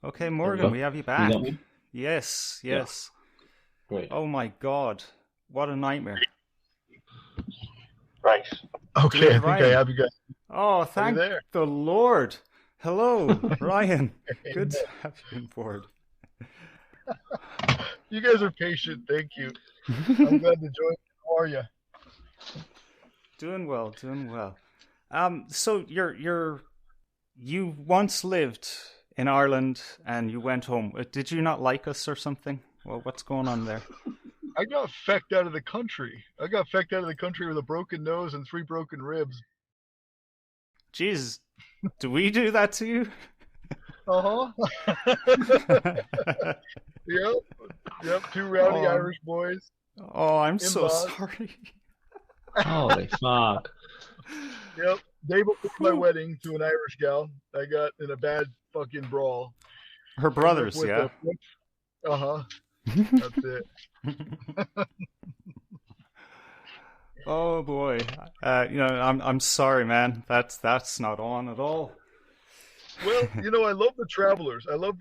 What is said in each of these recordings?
Okay, There we Morgan, go. we have you You got back. me? Yes, Yeah, yes. great. Oh my God, what a nightmare. Right. Do we Okay, I have think I Ryan? have you guys. Oh, Are you thank there? the Lord. Hello, Ryan. Good Amen. to have you on board. You guys are patient. Thank you. I'm glad to join. How are you? Doing well, doing well. So you once lived in Ireland and you went home. Did you not like us or something? Well, what's going on there? I got fecked out of the country. I got fecked out of the country with a broken nose and three broken ribs. Jesus, do we do that to you? Uh-huh. Yep. Yep. Two rowdy Oh, Irish boys oh, I'm in so Boz. sorry. Holy fuck. Yep. Day before my Whew. wedding to an Irish gal, I got in a bad fucking brawl. Her Ended up brothers, with yeah. a uh-huh. That's it. Oh boy. I'm sorry, man. That's not on at all. Well, I love the travelers. I love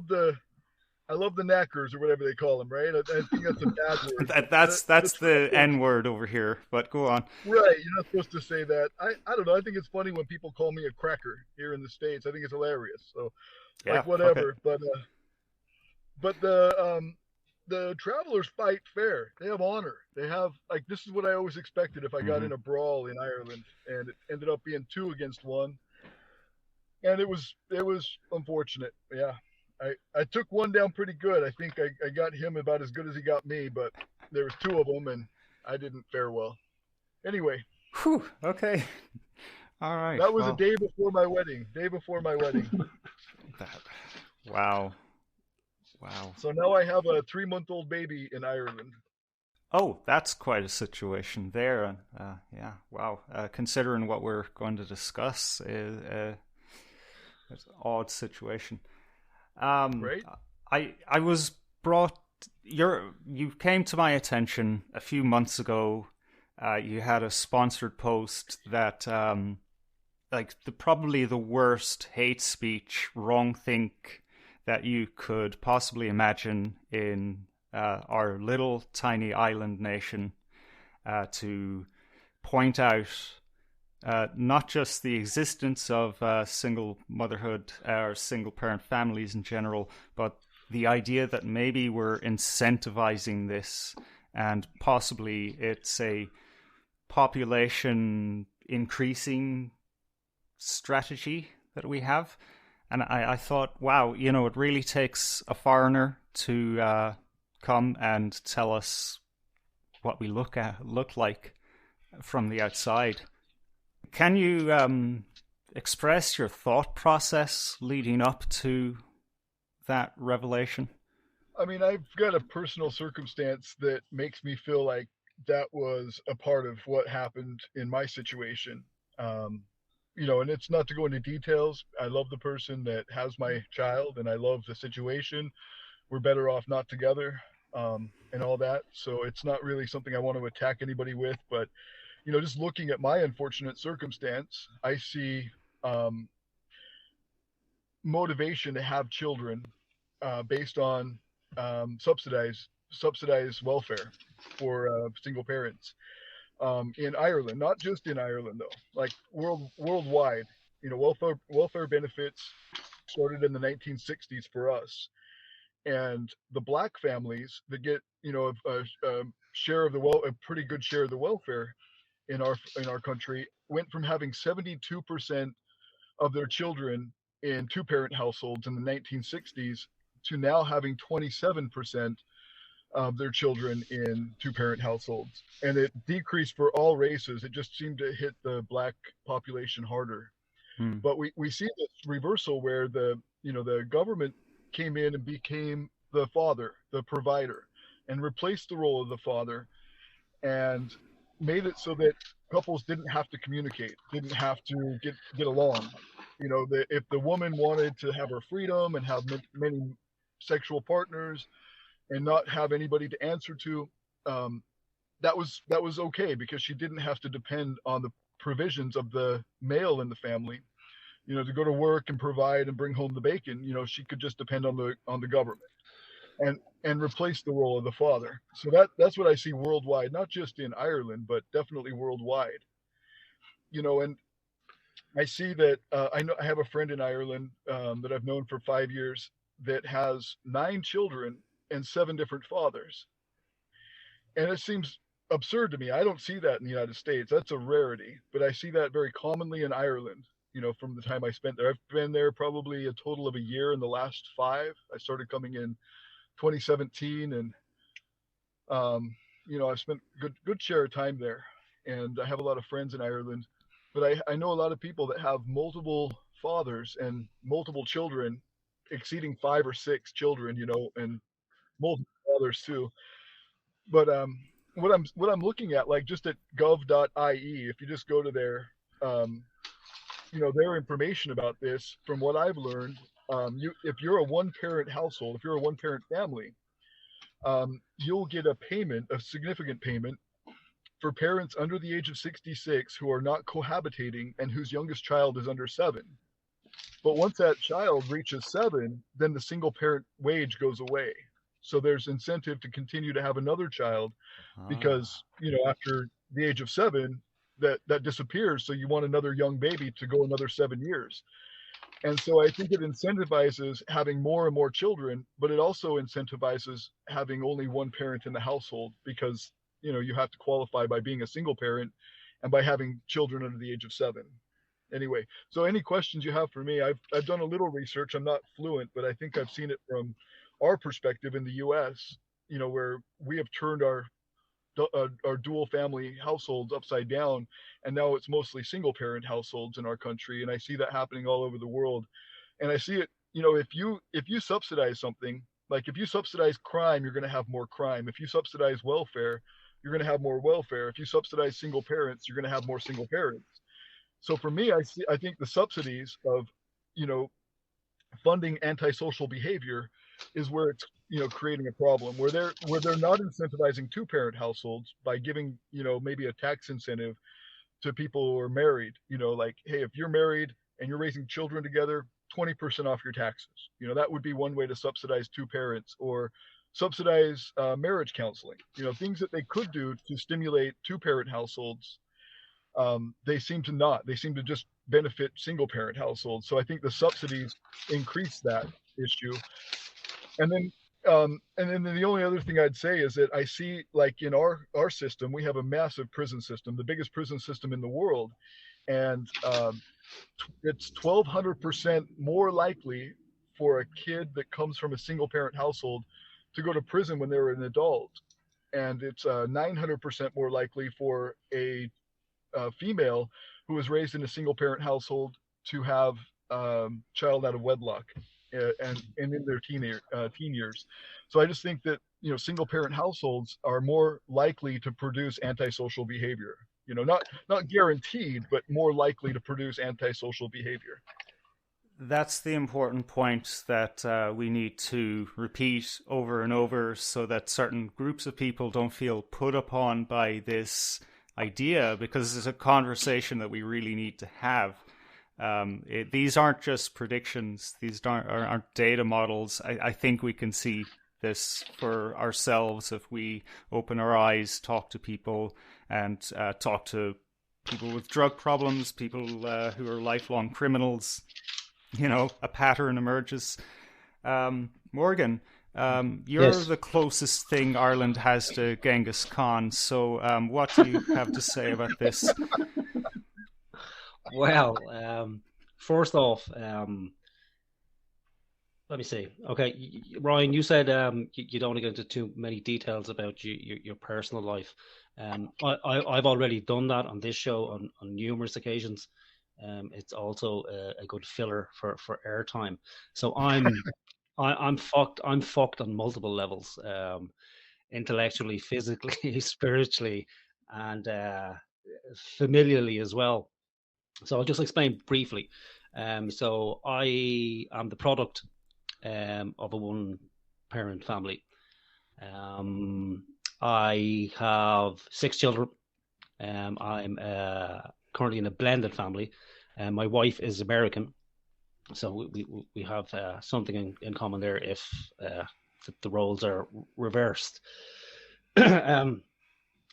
the knackers or whatever they call them, right? I think that's a bad word, but That, the that's the that's the travelers, N word over here. But go on. right? You're not supposed to say that. I don't know. I think it's funny when people call me a cracker here in the states. I think it's hilarious. So Yeah, like fuck it. whatever, but the travelers fight fair. They have honor. They have like this is what I always expected if I got Hmm. in a brawl in Ireland, and it ended up being two against one, and it was unfortunate. Yeah, I took one down pretty good. I think I got him about as good as he got me, but there was two of them, and I didn't fare well. Anyway, Whew. Okay. All right. that was a Well, day before my wedding. Day before my wedding. that. Wow. Wow. So now I have a 3-month-old baby in Ireland. Oh, that's quite a situation there. And yeah. Wow. Considering what we're going to discuss, it's an odd situation. Um, Right? I was brought. You came to my attention a few months ago. You had a sponsored post that like probably the worst hate speech, wrong think that you could possibly imagine in our little tiny island nation to point out not just the existence of single motherhood or single parent families in general, but the idea that maybe we're incentivizing this and possibly it's a population increasing strategy that we have. And I thought, wow, it really takes a foreigner to come and tell us what we look like from the outside. Can you express your thought process leading up to that revelation? I mean, I've got a personal circumstance that makes me feel like that was a part of what happened in my situation. Um, and it's not to go into details. I love the person that has my child, and I love the situation. We're better off not together, and all that. So it's not really something I want to attack anybody with. But just looking at my unfortunate circumstance, I see um, motivation to have children based on subsidized welfare for single parents in Ireland, not just in Ireland though, like worldwide. Welfare benefits started in the 1960s for us, and the black families that get a share of a pretty good share of the welfare in our country went from having 72% of their children in two parent households in the 1960s to now having 27% of their children in two parent households. And it decreased for all races. It just seemed to hit the black population harder. Hmm. But we see this reversal where the government came in and became the father, the provider, and replaced the role of the father and made it so that couples didn't have to communicate, didn't have to get along. If the woman wanted to have her freedom and have many sexual partners and not have anybody to answer to, um, that was okay because she didn't have to depend on the provisions of the male in the family to go to work and provide and bring home the bacon. She could just depend on the government and replace the role of the father. So that's what I see worldwide, not just in Ireland, but definitely worldwide. And I see that I have a friend in Ireland that I've known for 5 years that has 9 children and 7 different fathers, and it seems absurd to me. I don't see that in the United States. That's a rarity, but I see that very commonly in Ireland. From the time I spent there, I've been there probably a total of a year in the last 5. I started coming in 2017, and I've spent good share of time there, and I have a lot of friends in Ireland. But I know a lot of people that have multiple fathers and multiple children, exceeding 5 or 6 children, and multiple fathers too. But what I'm looking at, like just at gov.ie, if you just go to um, their information about this, from what I've learned, if you're a one-parent household, if you're a one-parent family, you'll get a significant payment for parents under the age of 66 who are not cohabitating and whose youngest child is under 7. But once that child reaches 7, then the single parent wage goes away. So there's incentive to continue to have another child because, after the age of 7, that disappears. So you want another young baby to go another 7 years. And so I think it incentivizes having more and more children, but it also incentivizes having only one parent in the household because you have to qualify by being a single parent and by having children under the age of 7. Anyway, so any questions you have for me? I've done a little research. I'm not fluent, but I think I've seen it from our perspective in the U.S. Where we have turned our dual family households upside down, and now it's mostly single parent households in our country. And I see that happening all over the world. And I see it. If you subsidize something, like if you subsidize crime, you're going to have more crime. If you subsidize welfare, you're going to have more welfare. If you subsidize single parents, you're going to have more single parents. So for me, I think the subsidies of, funding antisocial behavior is where it's, creating a problem where they're not incentivizing 2-parent households by giving, maybe a tax incentive to people who are married, like, hey, if you're married and you're raising children together, 20% off your taxes. That would be one way to subsidize 2 parents, or subsidize marriage counseling, things that they could do to stimulate 2-parent households. They seem to just benefit single parent households. So I think the subsidies increase that issue. And then the only other thing I'd say is that I see, like, in our system, we have a massive prison system, the biggest prison system in the world. And it's 1,200% more likely for a kid that comes from a single parent household to go to prison when they're an adult. And it's 900% more likely for a female who was raised in a single parent household to have child out of wedlock and in their teen years. So I just think that single parent households are more likely to produce antisocial behavior. Not guaranteed, but more likely to produce antisocial behavior. That's the important point that we need to repeat over and over, so that certain groups of people don't feel put upon by this idea, because it's a conversation that we really need to have. These aren't just predictions. These aren't data models. I think we can see this for ourselves if we open our eyes, talk to people, and talk to people with drug problems, people who are lifelong criminals. A pattern emerges. Morgan, you're Yes. the closest thing Ireland has to Genghis Khan. So what do you have to say about this? Well, first off, let me see. Okay, Ryan, you said you don't want to get into too many details about your personal life. I've already done that on this show on numerous occasions. It's also a good filler for airtime. So I'm fucked. I'm fucked on multiple levels, intellectually, physically, spiritually, and familiarly as well. So I'll just explain briefly. So I am the product of a one-parent family. I have 6 children. I'm currently in a blended family. My wife is American, so we have something in common there if the roles are reversed.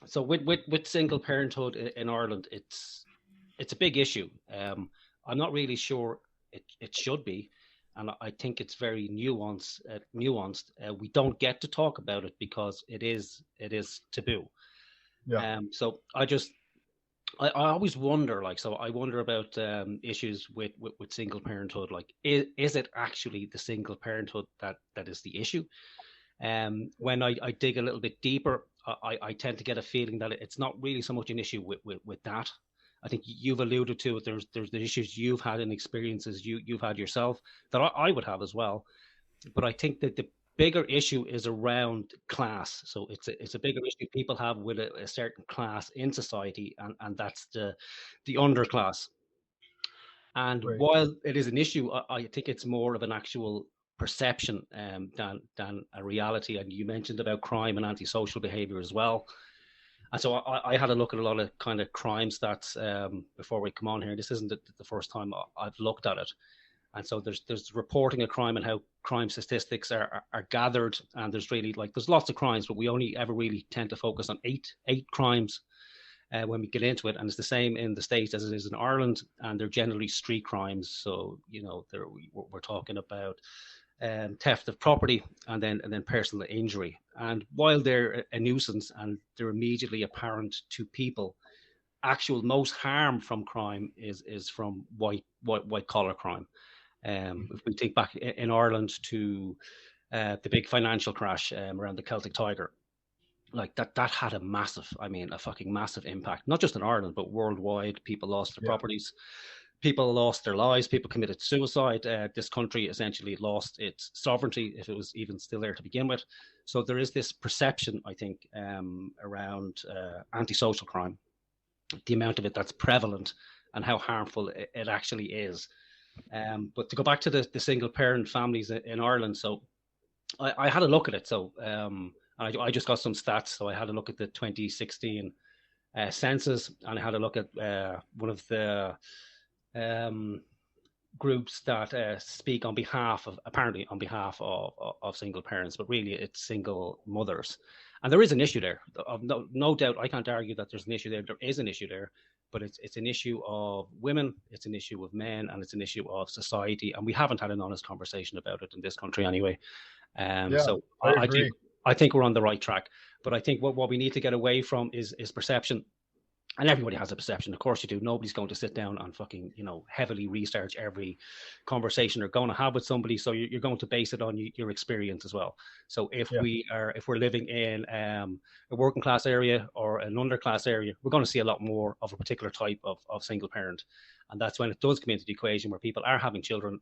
So with single parenthood in Ireland, it's a big issue. I'm not really sure it should be, and I think it's very nuanced. We don't get to talk about it because it is taboo. Yeah. So I always wonder, like, so I wonder about issues with single parenthood. Like, is it actually the single parenthood that is the issue? When I dig a little bit deeper, I tend to get a feeling that it's not really so much an issue with that. I think you've alluded to it. There's the issues you've had and experiences you've had yourself that I would have as well. But I think that the bigger issue is around class. So it's a bigger issue people have with a certain class in society, and that's the underclass. And Right. while it is an issue, I think it's more of an actual perception than a reality. And you mentioned about crime and antisocial behavior as well. And so I had a look at a lot of kind of crime stats before we come on here. This isn't the first time I've looked at it. And so there's reporting of crime and how crime statistics are gathered. And there's really, like, there's lots of crimes, but we only ever really tend to focus on eight crimes when we get into it. And it's the same in the States as it is in Ireland. And they're generally street crimes. So, you know, we're talking about theft of property and then personal injury. And while they're a nuisance and they're immediately apparent to people, actual most harm from crime is from white collar crime. If we think back in Ireland to the big financial crash around the Celtic Tiger, like that had a fucking massive impact, not just in Ireland, but worldwide. People lost their Yeah. properties, people lost their lives, people committed suicide. This country essentially lost its sovereignty, if it was even still there to begin with. So there is this perception, I think, around antisocial crime, the amount of it that's prevalent and how harmful it actually is. But to go back to the single parent families in Ireland, so I had a look at it. So I just got some stats. So I had a look at the 2016 census, and I had a look at one of the groups that speak on behalf of, apparently on behalf of single parents, but really it's single mothers. And there is an issue there. No doubt, I can't argue that there's an issue there. There is an issue there, but it's an issue of women, it's an issue of men, and it's an issue of society. And we haven't had an honest conversation about it in this country anyway. So I agree. I think we're on the right track. But I think what we need to get away from is perception. And everybody has a perception, of course you do. Nobody's going to sit down and fucking, heavily research every conversation they're going to have with somebody. So you're going to base it on your experience as well. So if we're living in a working class area or an underclass area, we're going to see a lot more of a particular type of single parent. And that's when it does come into the equation where people are having children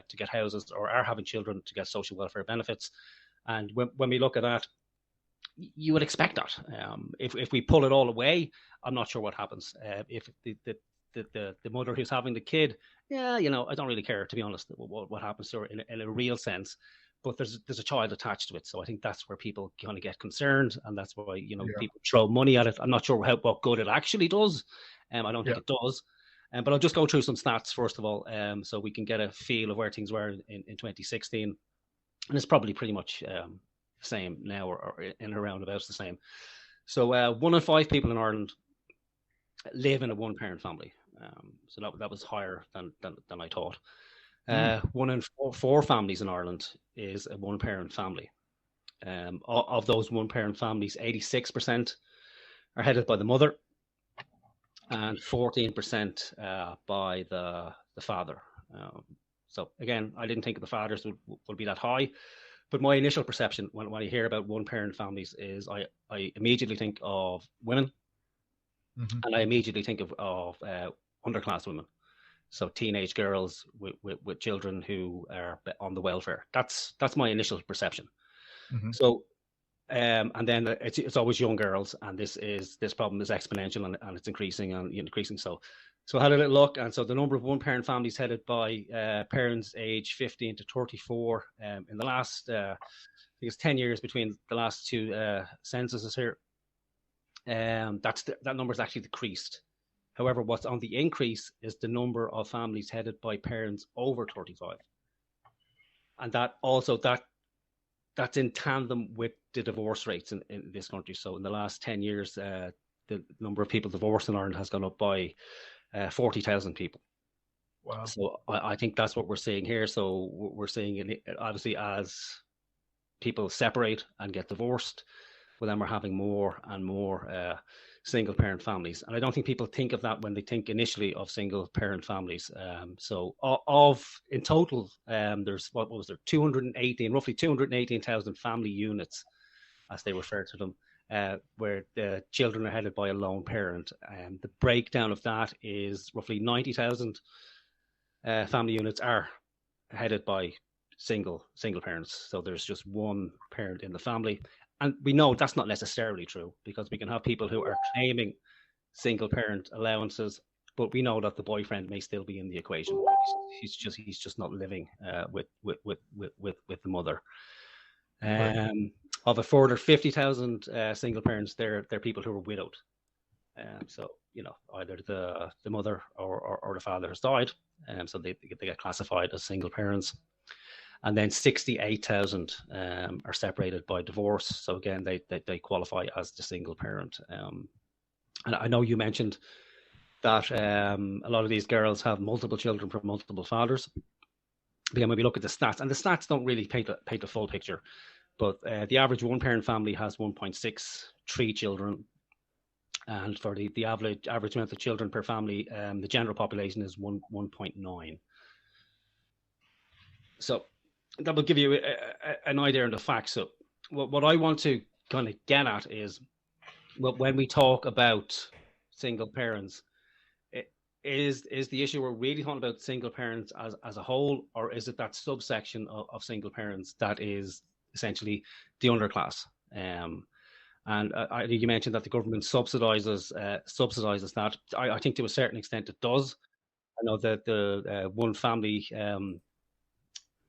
to get houses or are having children to get social welfare benefits. And when we look at that, you would expect that. If we pull it all away, I'm not sure what happens. If the mother who's having the kid, I don't really care, to be honest, what happens to her in a real sense. But there's a child attached to it, so I think that's where people kind of get concerned, and that's why people throw money at it. I'm not sure what good it actually does. I don't think it does. But I'll just go through some stats first of all, so we can get a feel of where things were in 2016, and it's probably pretty much same now or in around about the same. So 1 in 5 people in Ireland live in a one-parent family. So that was higher than I thought. 1 in 4 families in Ireland is a one-parent family. Of those one-parent families, 86% are headed by the mother, and 14% by the father. So again, I didn't think the fathers would be that high. But my initial perception when I hear about one-parent families is I immediately think of women, and I immediately think of underclass women, so teenage girls with children who are on the welfare. That's my initial perception. So, and then it's always young girls, and this problem is exponential and it's increasing and increasing. So I had a little look, and so the number of one-parent families headed by parents age 15 to 34 in the last, I think it's 10 years between the last two censuses here. That number has actually decreased However, what's on the increase is the number of families headed by parents over 35. And that's in tandem with the divorce rates in this country. So in the last 10 years, the number of people divorced in Ireland has gone up by 40,000 people. Wow. So I think that's what we're seeing here. So we're seeing it, obviously, as people separate and get divorced, well, then we're having more and more single parent families. And I don't think people think of that when they think initially of single parent families. So in total, there's, what was there, roughly 218,000 family units, as they refer to them, where the children are headed by a lone parent. The breakdown of that is roughly 90,000 family units are headed by single parents. So there's just one parent in the family. And we know that's not necessarily true, because we can have people who are claiming single parent allowances, but we know that the boyfriend may still be in the equation. He's just not living with the mother. Of a further 50,000 single parents, they're people who are widowed. So, you know, either the mother or the father has died, so they get classified as single parents. And then 68,000 are separated by divorce. So again, they qualify as the single parent. And I know you mentioned that a lot of these girls have multiple children from multiple fathers. Again, when we look at the stats, and the stats don't really paint a full picture, but the average one-parent family has 1.63 children. And for the average amount of children per family, the general population is 1.9. So that will give you an idea on the facts. So what I want to kind of get at is, when we talk about single parents, is the issue we're really talking about single parents as a whole, or is it that subsection of single parents that is essentially the underclass? And you mentioned that the government subsidizes that. I think to a certain extent it does. I know that the one family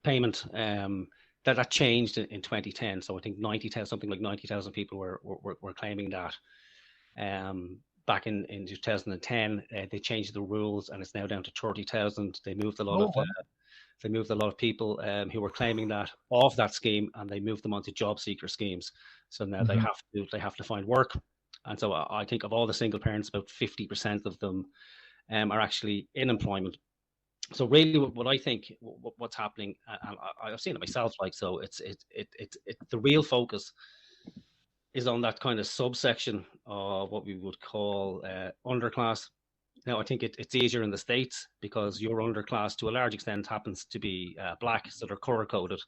payment that changed in 2010. So I think 90,000, something like 90,000 people were claiming that. Back in 2010, they changed the rules, and it's now down to 30,000. They moved a lot of people who were claiming that off that scheme, and they moved them onto job seeker schemes. So now they have to find work. And so I think of all the single parents, about 50% of them are actually in employment. So really, what I think, what's happening, and I've seen it myself, like, so it's the real focus is on that kind of subsection of what we would call underclass. Now, I think it's easier in the States because your underclass, to a large extent, happens to be black, so they're color-coded.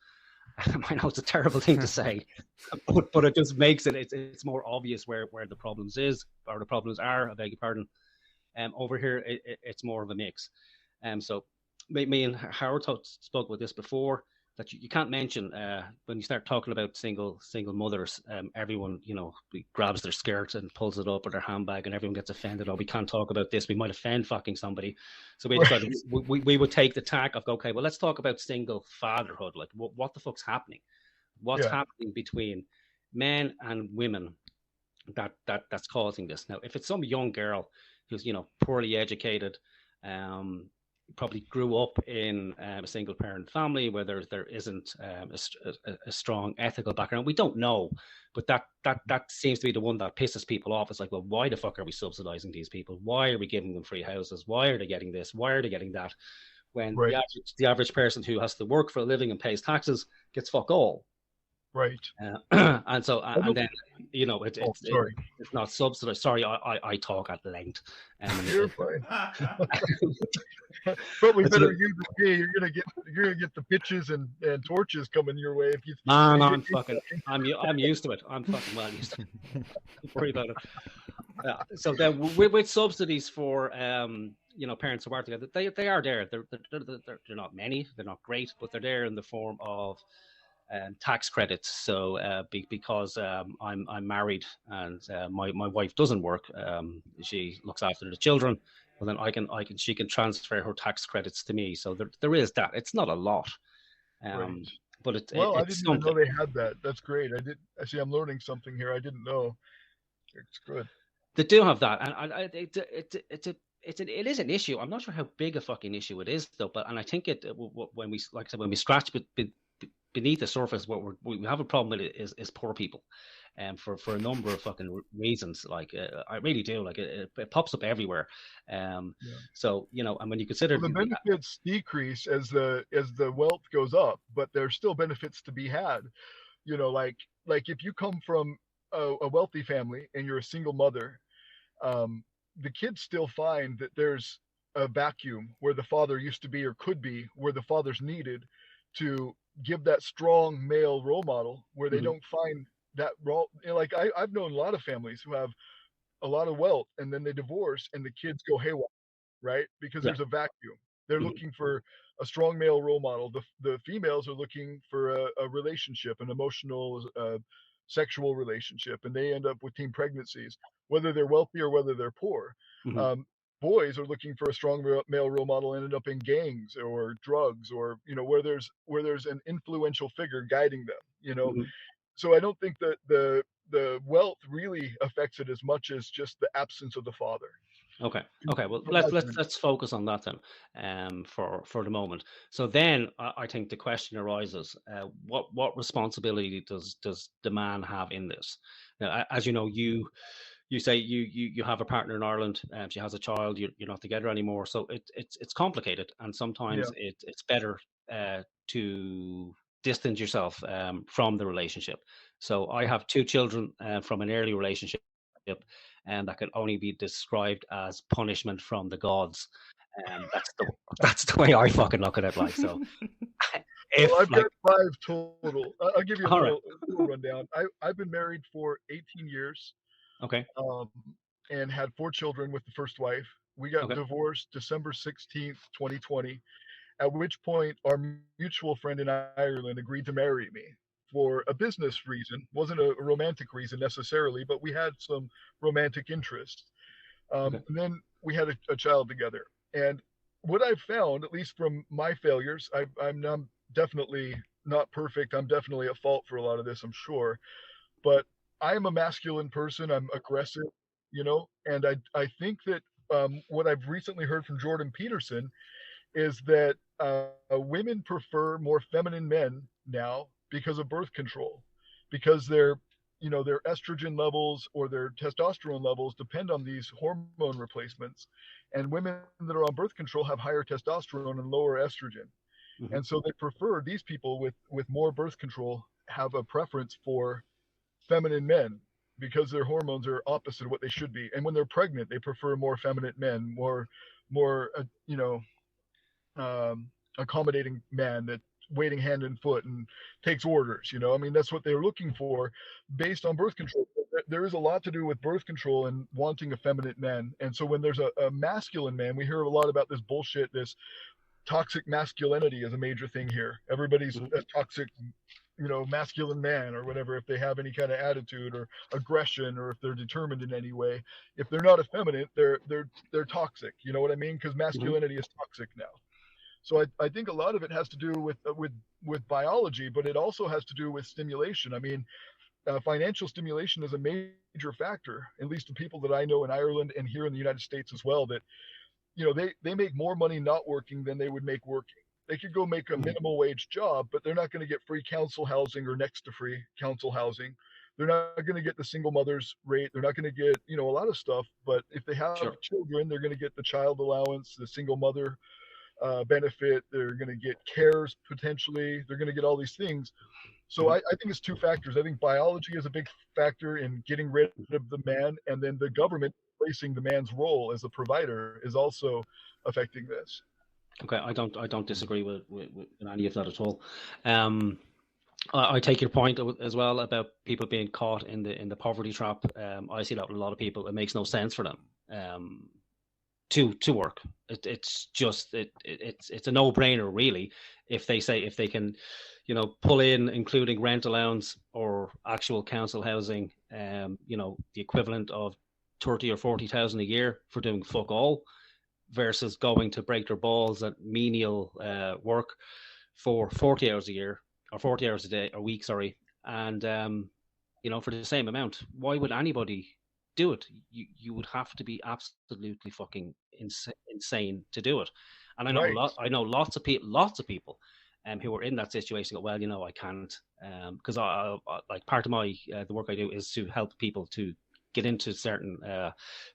I know it's a terrible thing to say, but it just makes it's more obvious where the problems are. I beg your pardon. Over here, it's more of a mix. So me and Howard spoke about this before, that you can't mention when you start talking about single mothers, everyone, you know, grabs their skirt and pulls it up, or their handbag, and everyone gets offended. Oh, we can't talk about this, we might offend fucking somebody. So we decided we would take the tack of, okay, well, let's talk about single fatherhood. Like, what the fuck's happening? What's happening between men and women that's causing this? Now, if it's some young girl who's, you know, poorly educated, probably grew up in a single parent family where there isn't a strong ethical background, we don't know, but that seems to be the one that pisses people off. It's like, well, why the fuck are we subsidizing these people? Why are we giving them free houses? Why are they getting this? Why are they getting that? When the average person who has to work for a living and pays taxes gets fuck all. Right. And so, and then, you know, it's not subsidized. Sorry, I talk at length. You're fine. But we better use it. Yeah, you're gonna get the pitches and torches coming your way if you. Man, I'm used to it. I'm fucking well used to it. Don't worry about it. So then, with subsidies for you know, parents who are together, they are there. They're not many. They're not great, but they're there in the form of tax credits. So because I'm married and my wife doesn't work, she looks after the children. Well, then she can transfer her tax credits to me. So there is that. It's not a lot, but I didn't even know they had that. That's great. I'm learning something here. I didn't know. It's good. They do have that, and it's it is an issue. I'm not sure how big a fucking issue it is though, but and I think when we, like I said, when we scratch beneath the surface, what we have a problem with it is poor people, for a number of fucking reasons. Like I really do. Like it pops up everywhere. Yeah. So and when you consider Well, the benefits decrease as the wealth goes up, but there's still benefits to be had. Like if you come from a wealthy family and you're a single mother, the kids still find that there's a vacuum where the father used to be or could be, where the father's needed to give that strong male role model, where they don't find that role. Like I've known a lot of families who have a lot of wealth and then they divorce and the kids go haywire, right? Because yeah. there's a vacuum. They're looking for a strong male role model. The females are looking for a relationship, an emotional, sexual relationship, and they end up with teen pregnancies, whether they're wealthy or whether they're poor. Mm-hmm. Boys are looking for a strong male role model, ended up in gangs or drugs, or where there's an influential figure guiding them. Mm-hmm. So I don't think that the wealth really affects it as much as just the absence of the father. Okay. Well, From my point of view. let's focus on that then, for the moment. So then, I think the question arises: what responsibility does the man have in this? Now, as you know, you say you have a partner in Ireland, she has a child, you're not together anymore, so it's complicated, and Yeah. sometimes it's better to distance yourself from the relationship. So I have two children from an early relationship, and that can only be described as punishment from the gods. That's the way I fucking look at it. Like, so if Well, I've like, got 5 total. I'll give you a all right, little rundown. I've been married for 18 years, okay, um, and had 4 children with the first wife. We got okay, divorced December 16th, 2020, at which point our mutual friend in Ireland agreed to marry me for a business reason. Wasn't a romantic reason necessarily, but we had some romantic interest. okay, And then we had a child together. And what I've found, at least from my failures, I'm definitely not perfect. I'm definitely at fault for a lot of this, I'm sure. But I am a masculine person. I'm aggressive, and I think that what I've recently heard from Jordan Peterson is that women prefer more feminine men now because of birth control, because their estrogen levels or their testosterone levels depend on these hormone replacements, and women that are on birth control have higher testosterone and lower estrogen, mm-hmm. and so they prefer these people with more birth control have a preference for feminine men because their hormones are opposite of what they should be, and when they're pregnant they prefer more feminine men, more accommodating man that waiting hand and foot and takes orders. I mean, that's what they're looking for based on birth control. There is a lot to do with birth control and wanting effeminate men. And so when there's a masculine man, we hear a lot about this bullshit, this toxic masculinity is a major thing here. Everybody's Mm-hmm. a toxic, masculine man or whatever, if they have any kind of attitude or aggression, or if they're determined in any way. If they're not effeminate, they're toxic. You know what I mean? Because Mm-hmm. masculinity is toxic now. So I think a lot of it has to do with biology, but it also has to do with stimulation. I mean, financial stimulation is a major factor, at least the people that I know in Ireland and here in the United States as well. That they make more money not working than they would make working. They could go make a Mm-hmm. minimum wage job, but they're not going to get free council housing or next to free council housing. They're not going to get the single mother's rate. They're not going to get a lot of stuff. But if they have Sure. children, they're going to get the child allowance, the single mother benefit. They're going to get cares potentially. They're going to get all these things. So Mm-hmm. I think it's two factors. I think biology is a big factor in getting rid of the man, and then the government placing the man's role as a provider is also affecting this. Okay, I don't disagree with any of that at all. I take your point as well about people being caught in the poverty trap. I see that with a lot of people. It makes no sense for them to work. It's just it's a no-brainer really if they can, pull in, including rent allowance or actual council housing, the equivalent of 30 or 40,000 a year for doing fuck all, versus going to break their balls at menial work for 40 hours a year or 40 hours a week, sorry, and for the same amount. Why would anybody do it. You would have to be absolutely fucking insane to do it. And Right. I know lots of people who are in that situation go, well, I can't, because I like part of my the work I do is to help people to get into certain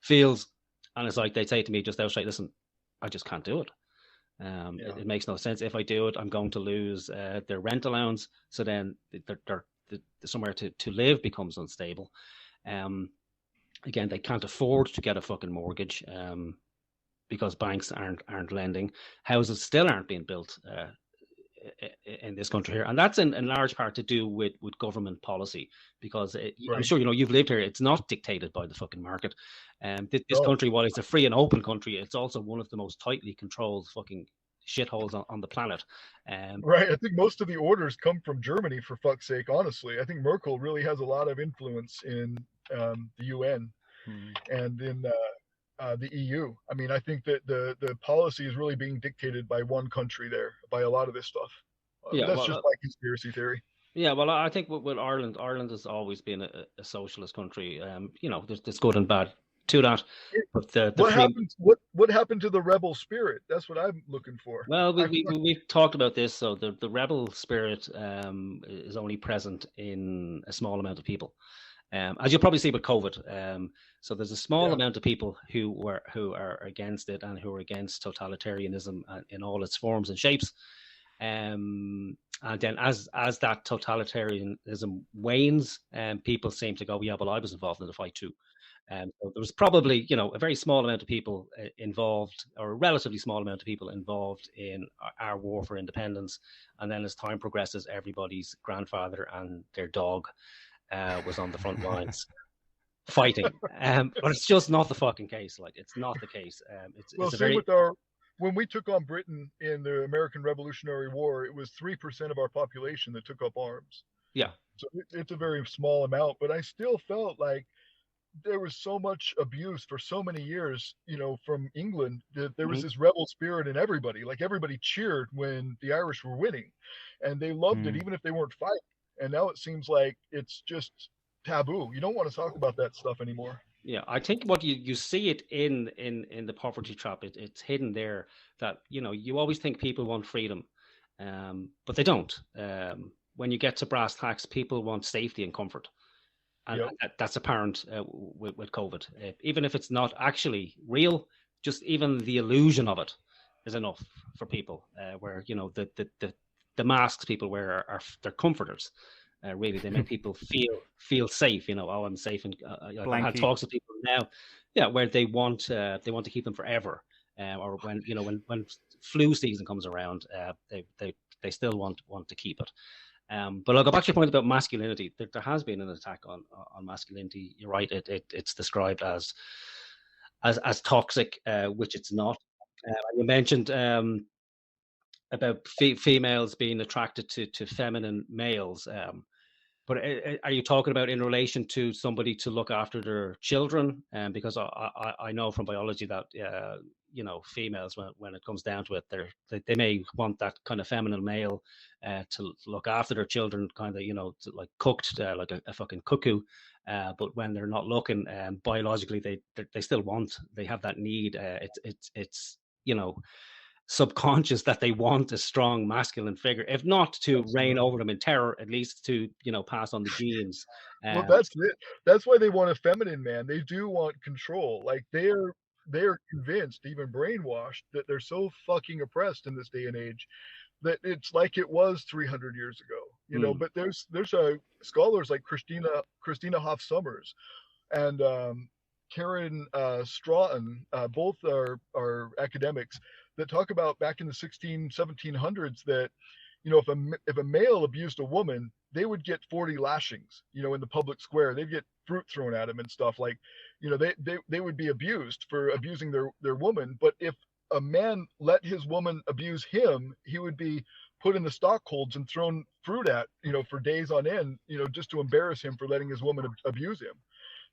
fields, and it's like they say to me just outright, listen, I just can't do it. It makes no sense. If I do it, I'm going to lose their rent allowance. So then they're somewhere to live becomes unstable. Again, they can't afford to get a fucking mortgage because banks aren't lending. Houses still aren't being built in this country here, and that's in large part to do with government policy, because I'm sure you've lived here. It's not dictated by the fucking market. This country, while it's a free and open country, it's also one of the most tightly controlled fucking shitholes on the planet. Right. I think most of the orders come from Germany, for fuck's sake. Honestly, I think Merkel really has a lot of influence in the UN and in the EU. I mean, I think that the policy is really being dictated by one country there, by a lot of this stuff. That's just my conspiracy theory. Yeah, well, I think with Ireland has always been a socialist country. There's good and bad to that. But what happened to the rebel spirit? That's what I'm looking for. Well, we've talked about this. So the rebel spirit is only present in a small amount of people. As you'll probably see with COVID, so there's a small amount of people who are against it and who are against totalitarianism in all its forms and shapes. And then as that totalitarianism wanes, people seem to go, yeah, well, I was involved in the fight too. So there was probably, a very small amount of people involved, or a relatively small amount of people involved in our war for independence. And then as time progresses, everybody's grandfather and their dog was on the front lines fighting. But it's just not the fucking case. Like, it's not the case. When we took on Britain in the American Revolutionary War, it was 3% of our population that took up arms. Yeah. So it's a very small amount, but I still felt like there was so much abuse for so many years, from England, that there was this rebel spirit in everybody. Like, everybody cheered when the Irish were winning, and they loved it, even if they weren't fighting. And now it seems like it's just taboo. You don't want to talk about that stuff anymore. Yeah, I think what you see it in the poverty trap, it's hidden there, that you always think people want freedom, but they don't. When you get to brass tacks, people want safety and comfort, and that's apparent with COVID. Even if it's not actually real, just even the illusion of it is enough for people. Where the masks people wear are comforters. Really, they make people feel safe. Oh, I'm safe, and I've had talks with people now, where they want to keep them forever, or when flu season comes around, they still want to keep it. But I'll go back to your point about masculinity. There has been an attack on masculinity. You're right. It's described as toxic, which it's not. You mentioned about females being attracted to feminine males. But are you talking about in relation to somebody to look after their children? Because I know from biology that females, when it comes down to it, they may want that kind of feminine male to look after their children, kind of like cooked like a fucking cuckoo. But when they're not looking, biologically they still they have that need. It's subconscious that they want a strong masculine figure, if not to reign over them in terror, at least to pass on the genes. Well, that's it. That's why they want a feminine man. They do want control. Like, they're convinced, even brainwashed, that they're so fucking oppressed in this day and age that it's like it was 300 years ago. But there's scholars like Christina Hoff Sommers and Karen Stroughton, both are academics that talk about back in the 1700s that, if a male abused a woman, they would get 40 lashings, in the public square. They'd get fruit thrown at them and stuff. Like, they would be abused for abusing their woman. But if a man let his woman abuse him, he would be put in the stockholds and thrown fruit at, for days on end, just to embarrass him for letting his woman abuse him.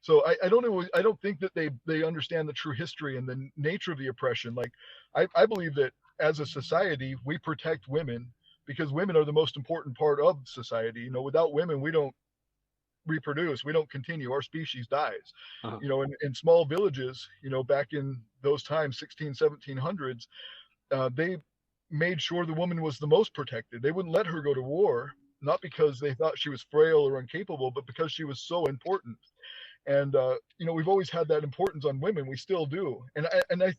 So I don't think that they understand the true history and the nature of the oppression. Like, I believe that as a society, we protect women because women are the most important part of society. Without women, we don't reproduce. We don't continue. Our species dies. Uh-huh. In small villages, back in those times, 1700s, they made sure the woman was the most protected. They wouldn't let her go to war, not because they thought she was frail or incapable, but because she was so important. And we've always had that importance on women. We still do. And I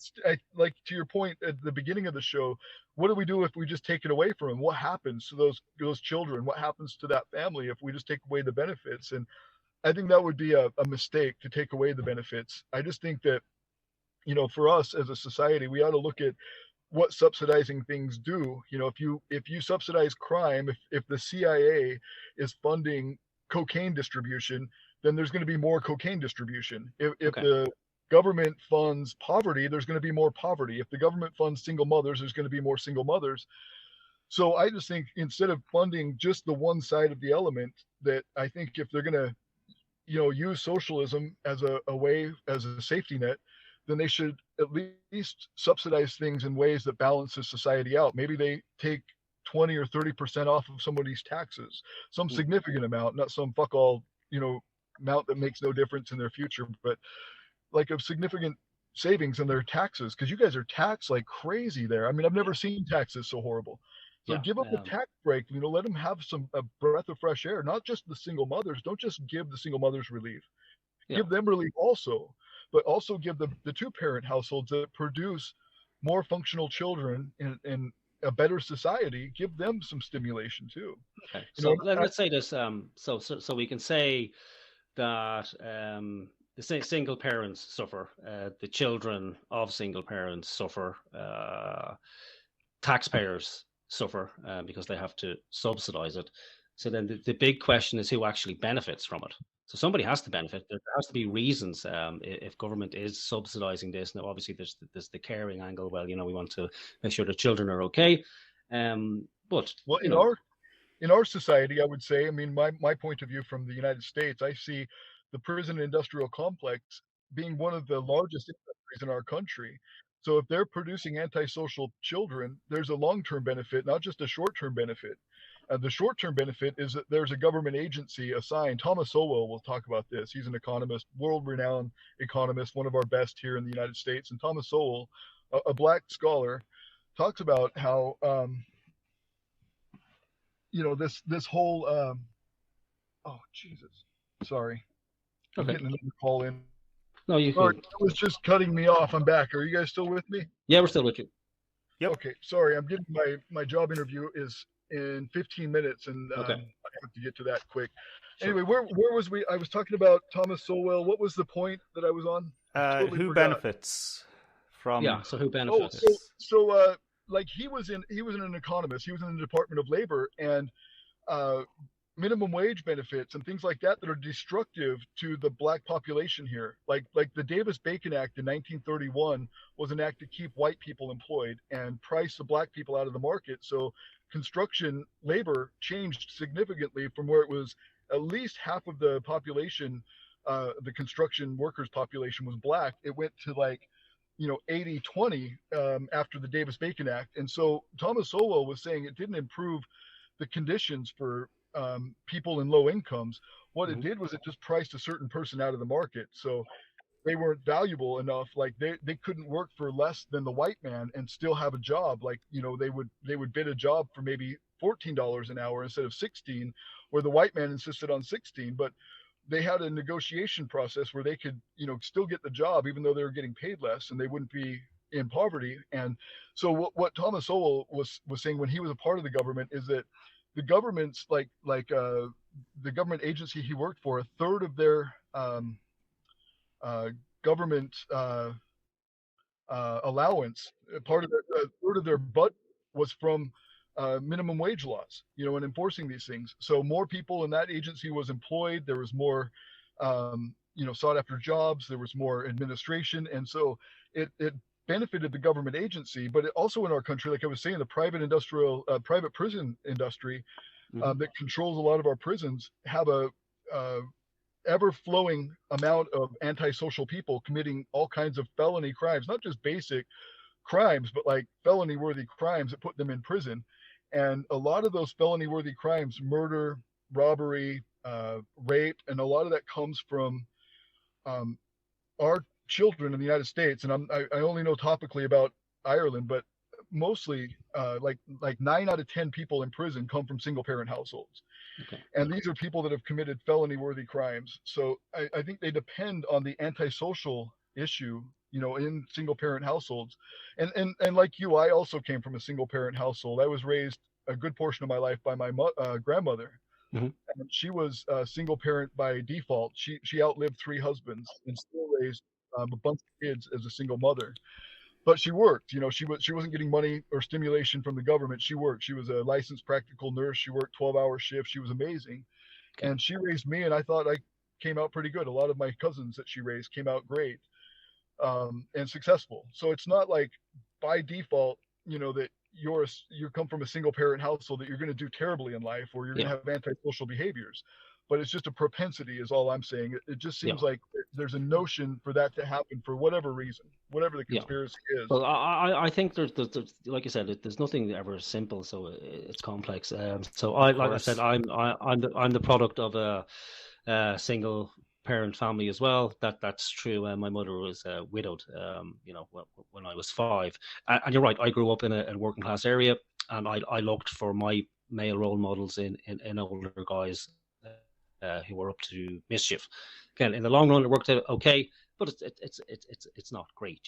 like, to your point at the beginning of the show, what do we do if we just take it away from them? What happens to those children? What happens to that family if we just take away the benefits? And I think that would be a mistake to take away the benefits. I just think that, for us as a society, we ought to look at what subsidizing things do. If you subsidize crime, if the CIA is funding cocaine distribution, then there's going to be more cocaine distribution. If the government funds poverty, there's going to be more poverty. If the government funds single mothers, there's going to be more single mothers. So I just think, instead of funding just the one side of the element, that I think if they're going to, use socialism as a way, as a safety net, then they should at least subsidize things in ways that balances society out. Maybe they take 20 or 30% off of somebody's taxes, some significant amount, not some fuck all, amount that makes no difference in their future, but like a significant savings in their taxes, because you guys are taxed like crazy there. I mean, I've never seen taxes so horrible. So give them a tax break, let them have a breath of fresh air, not just the single mothers. Don't just give the single mothers relief. Give them relief also, but also give the two-parent households that produce more functional children in a better society, give them some stimulation too. Okay. So let's say this. So we can say that the single parents suffer, the children of single parents suffer, taxpayers suffer because they have to subsidize it. So then the big question is, who actually benefits from it? So somebody has to benefit. There has to be reasons if government is subsidizing this. Now, obviously, there's the caring angle. Well, we want to make sure the children are okay. But in our society, I would say, I mean, my point of view from the United States, I see the prison industrial complex being one of the largest industries in our country. So if they're producing antisocial children, there's a long-term benefit, not just a short-term benefit. The short-term benefit is that there's a government agency assigned. Thomas Sowell will talk about this. He's an economist, world-renowned economist, one of our best here in the United States. And Thomas Sowell, a black scholar, talks about how this whole oh Jesus, sorry, I'm getting another call in. No, you can. It was just cutting me off. I'm back. Are you guys still with me? Yeah, we're still with you. Yep. Okay, sorry. I'm getting my job interview is in 15 minutes, and I have to get to that quick. Sure. Anyway, where was we? I was talking about Thomas Sowell. What was the point that I was on? Who benefits from? Yeah, so who benefits? So like he was an economist. He was in the Department of Labor, and minimum wage benefits and things like that are destructive to the black population here. Like the Davis-Bacon Act in 1931 was an act to keep white people employed and price the black people out of the market. So construction labor changed significantly from where it was at least half of the population, the construction workers population was black. It went to 80-20 after the Davis-Bacon Act. And so Thomas Sowell was saying it didn't improve the conditions for people in low incomes. What it did was it just priced a certain person out of the market. So they weren't valuable enough. Like they couldn't work for less than the white man and still have a job. Like, they would bid a job for maybe $14 an hour instead of 16, where the white man insisted on 16. But they had a negotiation process where they could, still get the job even though they were getting paid less, and they wouldn't be in poverty. And so what Thomas Sowell was saying when he was a part of the government is that the government's the government agency he worked for, a third of their government allowance, part of a third of their budget was from minimum wage laws, and enforcing these things. So more people in that agency was employed. There was more, sought after jobs. There was more administration, and so it benefited the government agency. But it also, in our country, like I was saying, the private prison industry that controls a lot of our prisons have a ever-flowing amount of antisocial people committing all kinds of felony crimes, not just basic crimes, but like felony-worthy crimes that put them in prison. And a lot of those felony-worthy crimes, murder, robbery, rape, and a lot of that comes from um, our children in the United States. And I only know topically about Ireland, but mostly like 9 out of 10 people in prison come from single parent households. Okay. And these are people that have committed felony worthy crimes. So I think they depend on the antisocial issue, in single parent households. And like you, I also came from a single parent household. I was raised a good portion of my life by my grandmother. Mm-hmm. And she was a single parent by default. She outlived 3 husbands and still raised a bunch of kids as a single mother. But she worked. She wasn't getting money or stimulation from the government. She worked. She was a licensed practical nurse. She worked 12-hour shifts. She was amazing, and she raised me. And I thought I came out pretty good. A lot of my cousins that she raised came out great, and successful. So it's not like by default, that you come from a single parent household that you're going to do terribly in life, or you're going to have antisocial behaviors. But it's just a propensity, is all I'm saying. It just seems like there's a notion for that to happen for whatever reason, whatever the conspiracy is. Well, I think there's, like you said, there's nothing ever simple, so it's complex. So like I said, I'm the product of a single parent family as well. That's true. My mother was widowed, when I was 5. And you're right, I grew up in a working class area, and I looked for my male role models in older guys who were up to mischief. Again, in the long run, it worked out okay, but it's not great,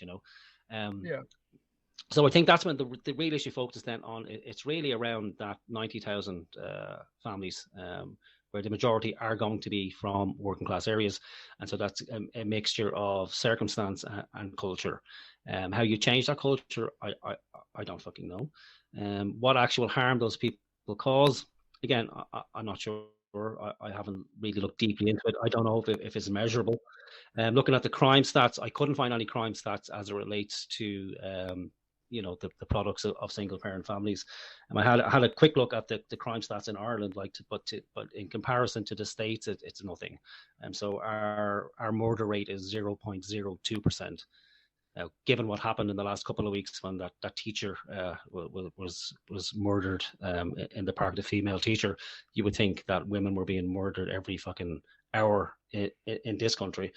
So I think that's when the real issue focuses then on. It's really around that 90,000 families, where the majority are going to be from working class areas, and so that's a mixture of circumstance and culture. How you change that culture, I don't fucking know. What actual harm those people cause, again, I'm not sure. I haven't really looked deeply into it. I don't know if it's measurable. Looking at the crime stats, I couldn't find any crime stats as it relates to the products of single parent families. And I had a quick look at the crime stats in Ireland, but in comparison to the States, it's nothing. So our murder rate is 0.02%. Now, given what happened in the last couple of weeks when that teacher was murdered in the park, the female teacher, you would think that women were being murdered every fucking hour in this country.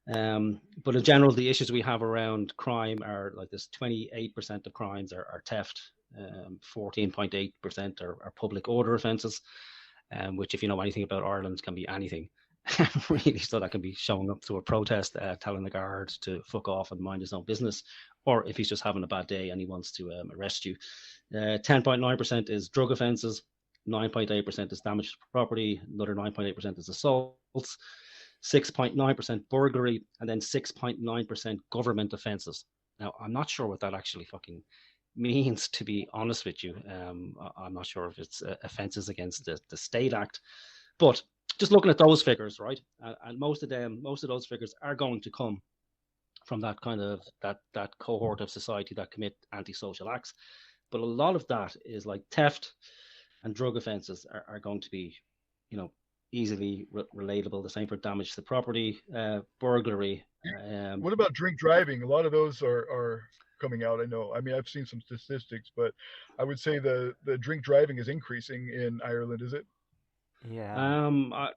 But in general, the issues we have around crime are like this: 28% of crimes are theft, 14.8% are public order offences, which, if you know anything about Ireland, can be anything. Really, so that can be showing up to a protest, telling the guard to fuck off and mind his own business, or if he's just having a bad day and he wants to arrest you. 10.9% is drug offences, 9.8% is damage to property, another 9.8% is assaults, 6.9% burglary, and then 6.9% government offences. Now, I'm not sure what that actually fucking means, to be honest with you. I'm not sure if it's offences against the State Act, but just looking at those figures, right, and most of those figures are going to come from that kind of that cohort of society that commit antisocial acts. But a lot of that is like theft and drug offences are going to be, easily relatable. The same for damage to property, burglary. What about drink driving? A lot of those are coming out. I know. I mean, I've seen some statistics, but I would say the drink driving is increasing in Ireland. Is it? Yeah. I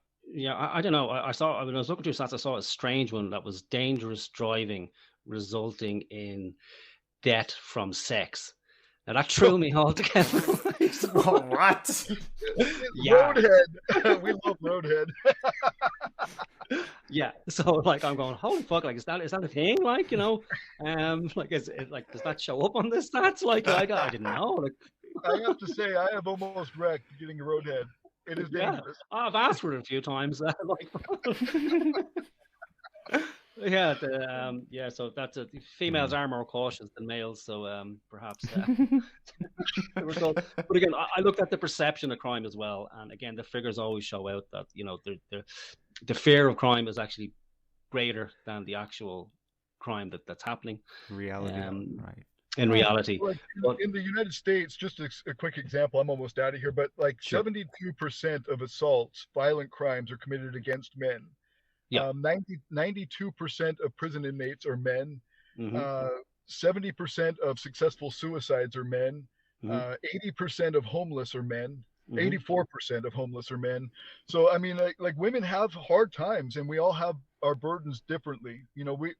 don't know. I saw, when I was looking through stats, I saw a strange one that was dangerous driving resulting in death from sex. Now that threw me altogether. What? Yeah. Roadhead. We love Roadhead. Yeah. So like, I'm going, holy fuck! Like, is that a thing? Like, like, is it like, does that show up on the stats? Like I didn't know. Like, I have to say, I have almost wrecked getting a Roadhead. It is dangerous. Yeah, I've asked for it a few times. So that's it. Females are more cautious than males, so perhaps. But again, I looked at the perception of crime as well, and again, the figures always show out that the fear of crime is actually greater than the actual crime that's happening. Reality, right? In reality, in the United States, just a quick example, I'm almost out of here, but like 72% of assaults, violent crimes, are committed against men. Yeah. 92% of prison inmates are men. Mm-hmm. 70% of successful suicides are men. Mm-hmm. 80% of homeless are men. 84% of homeless are men. So I mean, like women have hard times, and we all have our burdens differently.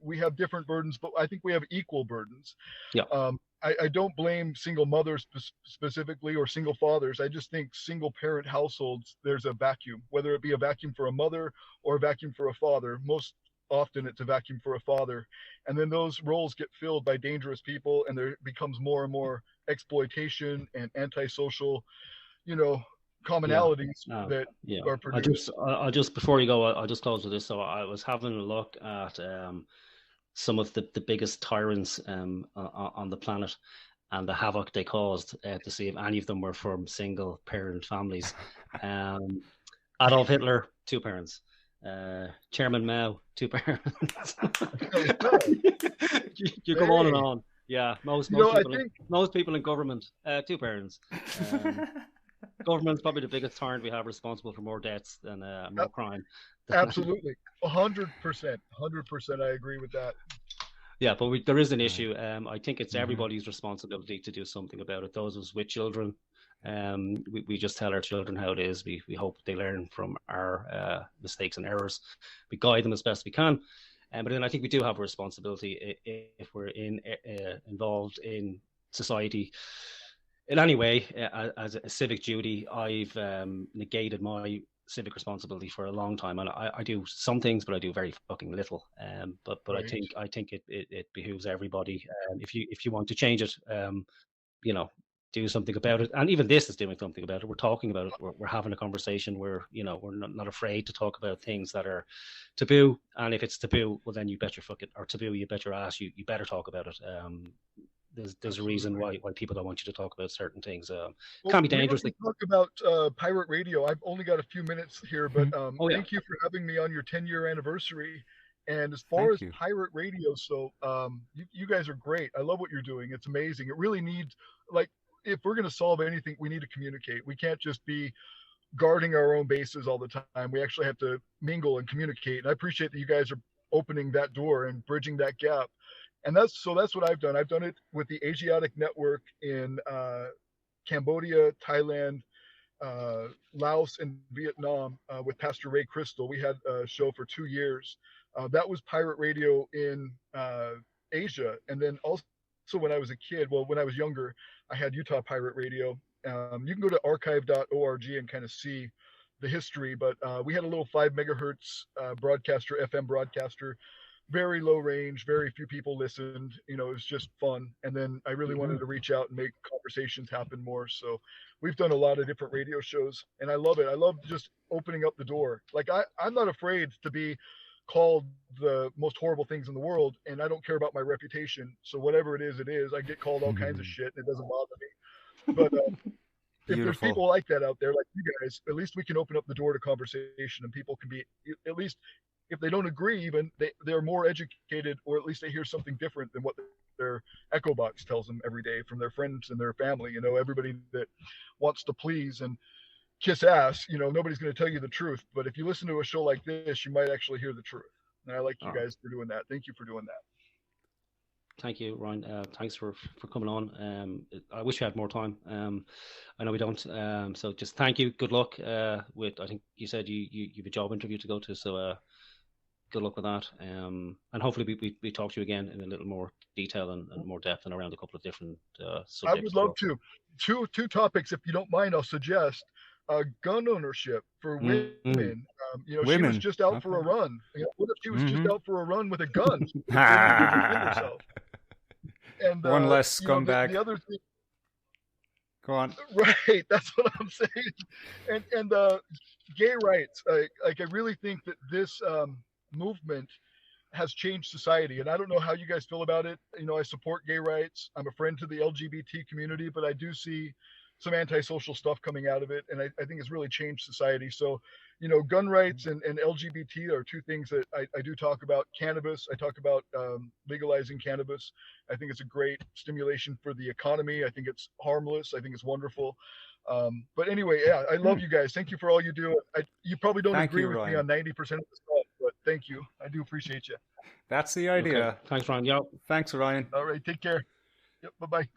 We have different burdens, but I think we have equal burdens. Yeah. I don't blame single mothers specifically or single fathers. I just think single parent households, there's a vacuum, whether it be a vacuum for a mother or a vacuum for a father. Most often it's a vacuum for a father. And then those roles get filled by dangerous people, and there becomes more and more exploitation and antisocial, commonalities that are produced. I'll just before you go, I'll just close with this. So I was having a look at some of the biggest tyrants on the planet and the havoc they caused, to see if any of them were from single parent families. Adolf Hitler, 2 parents. Chairman Mao, 2 parents. You go on and on. Yeah, most people in government, 2 parents. Government's probably the biggest tyrant we have, responsible for more deaths than more crime. Absolutely, 100%, 100%. I agree with that. Yeah, but there is an issue. I think it's everybody's responsibility to do something about it. Those of us with children, we just tell our children how it is. We hope they learn from our mistakes and errors. We guide them as best we can. But then I think we do have a responsibility if we're involved in society in any way, as a civic duty. I've negated my civic responsibility for a long time, and I do some things, but I do very fucking little. But right. I think it behooves everybody. If you want to change it, do something about it. And even this is doing something about it. We're talking about it. We're having a conversation. We're not afraid to talk about things that are taboo. And if it's taboo, well then you bet your fucking, or taboo, you bet your ass, you better talk about it. There's a reason why people don't want you to talk about certain things. Can be dangerous. Talk about pirate radio. I've only got a few minutes here, but thank you for having me on your 10-year anniversary. And as far as pirate radio, so you guys are great. I love what you're doing. It's amazing. It really needs, like, if we're going to solve anything, we need to communicate. We can't just be guarding our own bases all the time. We actually have to mingle and communicate. And I appreciate that you guys are opening that door and bridging that gap. And that's what I've done. I've done it with the Asiatic Network in Cambodia, Thailand, Laos, and Vietnam with Pastor Ray Crystal. We had a show for 2 years. That was pirate radio in Asia. And then also when I was a kid, when I was younger, I had Utah Pirate Radio. You can go to archive.org and kind of see the history, but we had a little 5 megahertz broadcaster, FM broadcaster, very low range, very few people listened. It was just fun. And then I really wanted to reach out and make conversations happen more. So we've done a lot of different radio shows, and I love it. I love just opening up the door. Like I'm not afraid to be called the most horrible things in the world, and I don't care about my reputation. So whatever it is, I get called all kinds of shit, and it doesn't bother me. But if there's people like that out there, like you guys, at least we can open up the door to conversation, and people can be, at least if they don't agree, even they're more educated, or at least they hear something different than what their echo box tells them every day from their friends and their family. Everybody that wants to please and kiss ass, nobody's going to tell you the truth. But if you listen to a show like this, you might actually hear the truth. And I like you guys for doing that. Thank you for doing that. Thank you, Ryan. Thanks for coming on. I wish we had more time. I know we don't. So just thank you. Good luck with, I think you said you have a job interview to go to. So good luck with that. And hopefully we talk to you again in a little more detail and more depth and around a couple of different subjects. I would love to. Two topics, if you don't mind, I'll suggest. Gun ownership for women. Women. She was just out for a run. What if she was just out for a run with a gun? And one less scumbag. The other thing. Go on. Right, that's what I'm saying. And gay rights. I really think that this movement has changed society, and I don't know how you guys feel about it. I support gay rights. I'm a friend to the LGBT community, but I do see some antisocial stuff coming out of it, and I think it's really changed society. So, gun rights and LGBT are two things that I do talk about. Cannabis, I talk about legalizing cannabis. I think it's a great stimulation for the economy. I think it's harmless. I think it's wonderful. But anyway, yeah, I love you guys. Thank you for all you do. You probably don't agree with me on 90% of the stuff, but thank you. I do appreciate you. That's the idea. Okay. Thanks, Ryan. Yep. Thanks, Ryan. All right, take care. Yep, bye-bye.